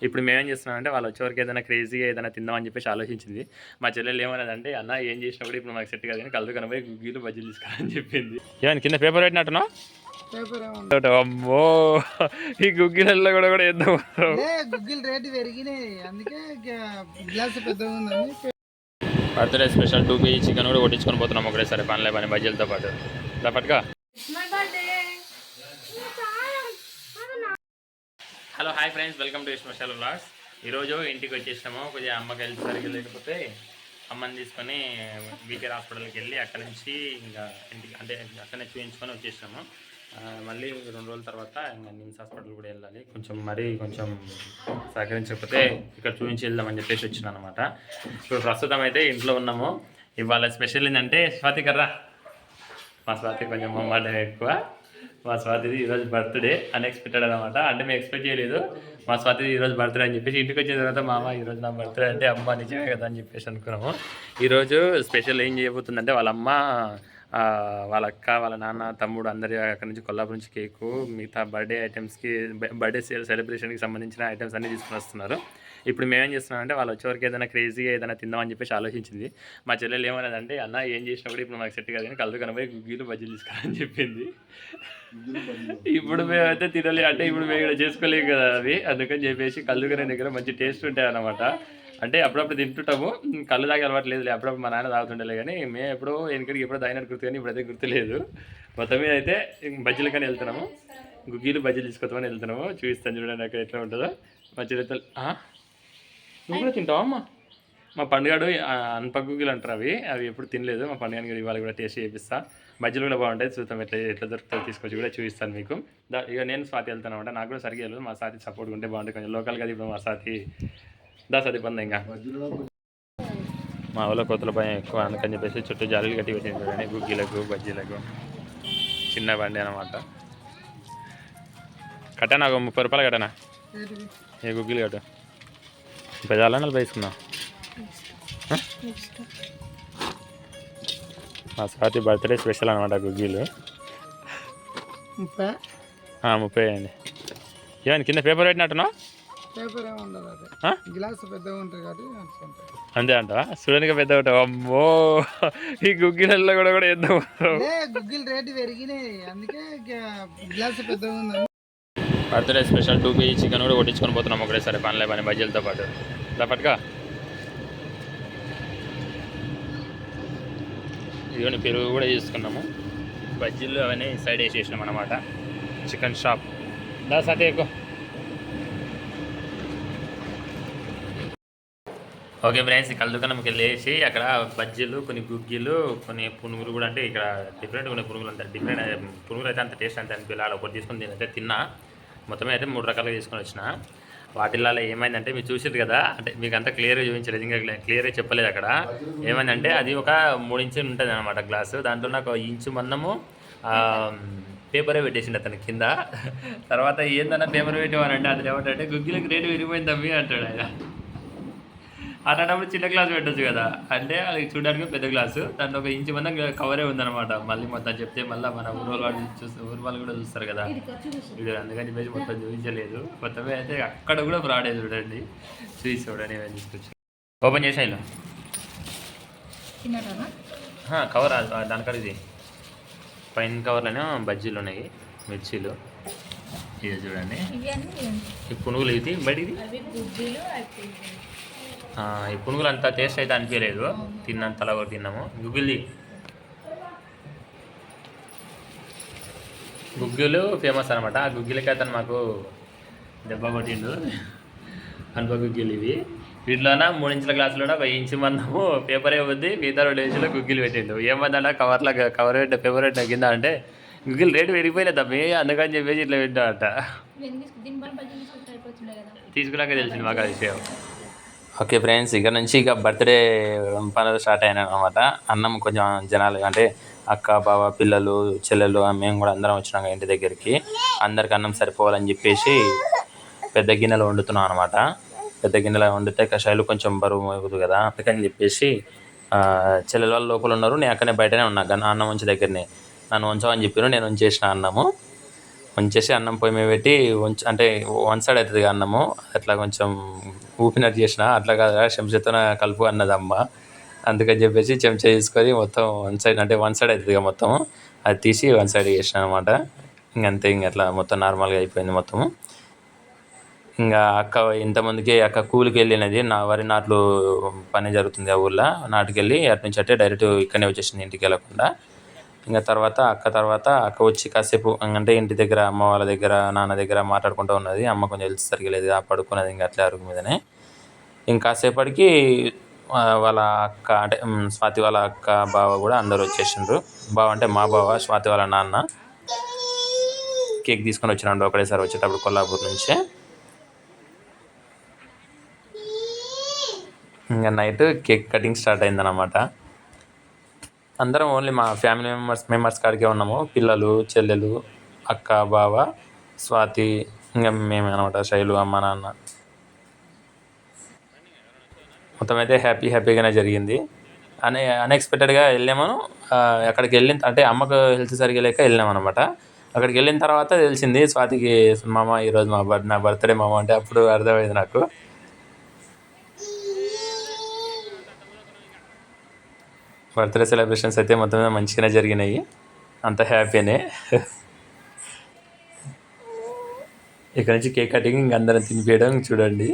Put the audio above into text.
ఇప్పుడు మేమేం చేస్తున్నామంటే వాళ్ళు వచ్చేవరకు ఏదైనా క్రేజీగా ఏదైనా తిందామని చెప్పేసి ఆలోచించింది. మా చెల్లెలు ఏమన్నదంటే, "అన్న ఏం చేసినా కూడా ఇప్పుడు మనకు సెట్ కాదు కానీ కళ్ళు కనబోయి గుగ్గీలు బజ్జీలు తీసుకురాని" చెప్పింది. ఏమైనా కింద పేపర్ పెట్టినట్టున్నావు? అమ్మో! ఈ గుగ్గిలలో కూడా వేద్దాం. గుగ్గిల్ రేటు పెరిగినాయి, అందుకే గ్లాస్ పెద్దగా ఉందని. బర్త్డే స్పెషల్ 2 కేజీ చికెన్ కూడా కొట్టించుకొని పోతున్నాం ఒకటేసారి పనిలే పని బజ్జీలతో పాటు. పట్టుగా. Hello hi friends, welcome to special vlogs. ఈరోజు ఇంటికి వచ్చేసినాము. కొద్దిగా అమ్మకి హెల్త్ సరిగ్గా లేకపోతే అమ్మని తీసుకొని బీకేఆర్ హాస్పిటల్కి వెళ్ళి అక్కడ నుంచి ఇంకా ఇంటికి అంటే అక్కడనే చూపించుకొని వచ్చేసినాము. మళ్ళీ 2 రోజుల తర్వాత ఇంకా నిమ్స్ హాస్పిటల్ కూడా వెళ్ళాలి. కొంచెం సహకరించకపోతే ఇక్కడ చూపించి వెళ్దామని చెప్పేసి వచ్చినాను అనమాట. ఇప్పుడు ప్రస్తుతం అయితే ఇంట్లో ఉన్నాము. ఇవాళ స్పెషల్ ఏంటంటే స్వాతి కర్రా. మా స్వాతి కొంచెం మొమ్మాట ఎక్కువ. మా స్వాతిది ఈరోజు బర్త్డే అన్ఎక్స్పెక్టెడ్ అనమాట. అంటే మేము ఎక్స్పెక్ట్ చేయలేదు మా స్వాతిది ఈరోజు బర్త్డే అని చెప్పేసి. ఇంటికి వచ్చిన తర్వాత మామ ఈరోజు నా బర్త్డే అంటే అమ్మ నిజమే కదా అని చెప్పేసి అనుకున్నాము. ఈరోజు స్పెషల్ ఏం చేయబోతుందంటే వాళ్ళ అమ్మ, వాళ్ళ అక్క, వాళ్ళ నాన్న, తమ్ముడు అందరి అక్కడి నుంచి కొల్లాపూర్ నుంచి కేకు, మిగతా బర్త్డే ఐటమ్స్కి బర్త్డే సెలబ్రేషన్కి సంబంధించిన ఐటమ్స్ అన్నీ తీసుకుని వస్తున్నారు. ఇప్పుడు మేమేం చేస్తున్నామంటే వాళ్ళు వచ్చేవరకు ఏదైనా క్రేజీగా ఏదైనా తిందామని చెప్పేసి ఆలోచించింది. మా చెల్లెలు ఏమన్నదంటే, "అన్న ఏం చేసినా కూడా ఇప్పుడు మనకు సెట్ కాదు కానీ కళ్ళు కనబోయి గుగ్గీలు బజ్జీలు తీసుకురాని" చెప్పింది. ఇప్పుడు మేమైతే తినలే, అంటే ఇప్పుడు మేము ఇక్కడ చేసుకోలేము కదా అవి, అందుకని చెప్పేసి కళ్ళు కనే దగ్గర మంచి టేస్ట్ ఉంటాయి అన్నమాట. అంటే అప్పుడప్పుడు తింటుంటాము, కళ్ళు తాగే అలవాటు లేదు, అప్పుడప్పుడు మా నాన్న తాగుతుండలే కానీ మేము ఎప్పుడో వెనకడికి ఎప్పుడో తాగినట్టు గుర్తు కానీ ఇప్పుడైతే గుర్తులేదు. మొత్తం మీద అయితే బజ్జీలు కానీ వెళ్తున్నాము, గుగ్గీలు బజ్జీలు తీసుకొస్తామని వెళ్తున్నాము. చూపిస్తాను చూడండి అక్కడ ఎట్లా ఉంటుందో. మా చెల్లెలు నువ్వు కూడా తింటావా అమ్మ? మా పండుగడు అనపగుగ్గిలు అంటారు, అవి ఎప్పుడు తినలేదు. మా పండుగని ఇవాళ కూడా టేస్ట్ చేపిస్తా. బజ్జీలు కూడా బాగుంటాయి, చూద్దాం ఎట్లా దొరుకుతుందో తీసుకొచ్చి కూడా చూపిస్తాను మీకు. ఇక నేను స్వాతి వెళ్తాను అనమాట. నాకు కూడా సరిగ్గా వెళ్ళదు, మా స్వాతి సపోర్ట్ ఉంటే బాగుంటుంది. కొంచెం లోకల్ కదా ఇప్పుడు మా స్వాతి సతి పొంద. ఇంకా మా ఊళ్ళో కొత్తల భయం ఎక్కువ, అందుకని చెప్పేసి చుట్టూ జాలీలు కట్టి పెట్టింది కానీ గుగ్గీలకు బజ్జీలకు. చిన్న బండి అనమాట. కట్టానా 30 రూపాయలు కట్టానా? ఏ గుగ్గీలు కట్టు పెదాలా 40 తీసుకున్నా. మా స్వాతి బర్త్డే స్పెషల్ అనమాట గుగ్గీలు. 30 అండి. ఏమైనా కింద పేపర్ పెట్టినట్టున్నావు? అంతే అంటావా? చూడడానికి పెద్ద ఉంటావు. అమ్మో! ఈ గుగ్గిలలో కూడా వేద్దాం. గుగ్గిల్ రేటు పెరిగినాయి, అందుకే గ్లాస్ పెద్దగా ఉందని. బర్త్డే స్పెషల్ 2 కేజీ చికెన్ కూడా కొట్టించుకొని పోతున్నాం ఒకటేసారి పనిలే పని బజ్జీలతో పాటు. పట్టుగా. ఇదిగోని పెరుగు కూడా తీసుకున్నాము. బజ్జీలు అవన్నీ సైడ్ వేసేసినాం అనమాట. చికెన్ షాప్ సతే ఎక్కువ. ఓకే ఫ్రెండ్స్, కళ్ళ దుకాణంకి వెళ్ళేసి అక్కడ బజ్జీలు, కొన్ని గుగ్గీలు, కొన్ని పునుగులు కూడా, అంటే ఇక్కడ డిఫరెంట్ కొన్ని పునుగులు ఉంటాయి. డిఫరెంట్ పునుగులు అయితే అంత టేస్ట్ అంతే అనిపించాలి. అలా ఒకటి తీసుకొని తినైతే తిన్నా. మొత్తమే అయితే 3 రకాలుగా తీసుకొని వచ్చిన. వాటిల్లో ఏమైందంటే మీరు చూసారు కదా, అంటే మీకు అంతా క్లియర్గా చూపించలేదు, ఇంకా క్లియర్గా చెప్పలేదు. అక్కడ ఏమైందంటే అది ఒక 3 ఇంచులు ఉంటుంది అనమాట గ్లాసు. దాంట్లో నాకు 1 ఇంచు మందము పేపరే పెట్టేసిండు అతను కింద. తర్వాత ఏందన్నా పేపర్ పెట్టేవానంటే అది ఏమంటే గుగ్గిలకి రేటు విరిగిపోయింది అమ్మి అంటాడు ఆయన. అన్నప్పుడు చిన్న గ్లాస్ పెట్టచ్చు కదా, అంటే అది చూడడానికి పెద్ద గ్లాసు, దాంట్లో 1 ఇంచు మందం కవరే ఉందన్నమాట. మళ్ళీ మొత్తం చెప్తే మళ్ళీ మన ఊరు వాళ్ళు కూడా చూస్తారు కదా వీడియో, అందుకని చెప్పేసి మొత్తం చూపించలేదు. మొత్తమే అయితే అక్కడ కూడా ఫ్రాడ్ అయ్యి చూడండి. చూడండి ఏమైనా తీసుకొచ్చి ఓపెన్ చేసా. ఇలా కవర్ దానికడ ఇది పైన కవర్లోనే బజ్జీలు ఉన్నాయి, మిర్చీలు. ఇది చూడండి, ఈ పునుగులు ఇది బయటిది. ఈ పునుగులు అంత టేస్ట్ అయితే అనిపించలేదు, తిన్నంతలా కూడా తిన్నాము. గుగ్గిలు ఫేమస్ అనమాట. ఆ గుగ్గిలకి అతను మాకు దెబ్బ కొట్టిండు. అనుప గుగ్గిలు ఇవి. వీటిలోన 3 ఇంచుల గ్లాసులో 1 ఇంచు మందము పేపరే వద్ది, మిగతా 2 ఇంచులో గుగ్గిలు పెట్టిండు. ఏమందంటే కవర్ పెట్ట పేపర్ పెట్టిన కింద అంటే గుగ్గిలు రేటు పెరిగిపోయలేదు అవి, అందుకని చెప్పేసి ఇట్లా పెట్టాడట. తీసుకున్నాక తెలిసింది మాకు ఆ విషయం. ఓకే ఫ్రెండ్స్, ఇక నుంచి బర్త్డే పనులు స్టార్ట్ అయినాయి అనమాట. అన్నం కొంచెం జనాలు అంటే అక్క, బావ, పిల్లలు, చెల్లెలు, మేము కూడా అందరం వచ్చినాక ఇంటి దగ్గరికి. అందరికి అన్నం సరిపోవాలని చెప్పేసి పెద్ద గిన్నెలు వండుతున్నాం అనమాట. పెద్ద గిన్నెలో వండితే కషాయాలు కొంచెం బరువు మోగుతుంది కదా, అందుకని చెప్పేసి చెల్లెల వాళ్ళు లోపల ఉన్నారు, నేను అక్కడనే బయటనే ఉన్నా అన్నం ఉంచి దగ్గరనే. నన్ను ఉంచమని చెప్పాను, నేను ఉంచేసిన అన్నము. ఉంచేసి అన్నం పొయ్యి మీద పెట్టి అంటే వన్ సైడ్ అవుతుంది అన్నము అట్లా కొంచెం ఊపినట్టు చేసిన అట్లా కాదు చెంచాతో కలుపు అన్నది అమ్మ. అందుకని చెప్పేసి చెంచా తీసుకొని మొత్తం వన్ సైడ్ అంటే వన్ సైడ్ అవుతుంది మొత్తం అది తీసి వన్ సైడ్ చేసిన అనమాట. ఇంకంతే అట్లా మొత్తం నార్మల్గా అయిపోయింది మొత్తము. ఇంకా అక్క ఇంతమందికి అక్క కూలికి వెళ్ళినది వరి నాట్లు పని జరుగుతుంది ఆ ఊళ్ళో. నాటుకు వెళ్ళి అటు నుంచి అంటే డైరెక్ట్ ఇక్కడనే వచ్చేసింది ఇంటికి వెళ్ళకుండా. ఇంకా తర్వాత అక్క వచ్చి కాసేపు అంటే ఇంటి దగ్గర అమ్మ వాళ్ళ దగ్గర నాన్న దగ్గర మాట్లాడుకుంటూ ఉన్నది. అమ్మ కొంచెం హెల్త్ సరిగ్గా లేదు పడుకున్నది ఇంకా అట్లే అరుగు మీదనే. ఇంకాసేపటికి వాళ్ళ అక్క అంటే స్వాతి వాళ్ళ అక్క బావ కూడా అందరూ వచ్చేసిండ్రు. బావ అంటే మా బావ, స్వాతి వాళ్ళ నాన్న. కేక్ తీసుకొని వచ్చినాడు ఒకటేసారి వచ్చేటప్పుడు కొల్లాపూర్ నుంచే. ఇంకా నైట్ కేక్ కటింగ్ స్టార్ట్ అయిందన్నమాట. అందరం ఓన్లీ మా ఫ్యామిలీ మెంబర్స్ కాడికే ఉన్నాము. పిల్లలు, చెల్లెలు, అక్క, బావ, స్వాతి, ఇంకా మేమే అనమాట, శైలు, అమ్మ, నాన్న. మొత్తం అయితే హ్యాపీగానే జరిగింది. అన్ఎక్స్పెక్టెడ్గా వెళ్ళాము. అక్కడికి వెళ్ళిన అంటే అమ్మకు హెల్త్ సరిగ్గా లేక వెళ్ళాము అనమాట. అక్కడికి వెళ్ళిన తర్వాత తెలిసింది స్వాతికి, మామ ఈరోజు నా బర్త్డే మామ అంటే అప్పుడు అర్థమైంది నాకు. బర్త్డే సెలబ్రేషన్స్ అయితే మొత్తం మంచిగానే జరిగినాయి. అంత హ్యాపీనే. ఇక్కడ నుంచి కేక్ కటింగ్ ఇంక అందరం తినిపించడం చూడండి.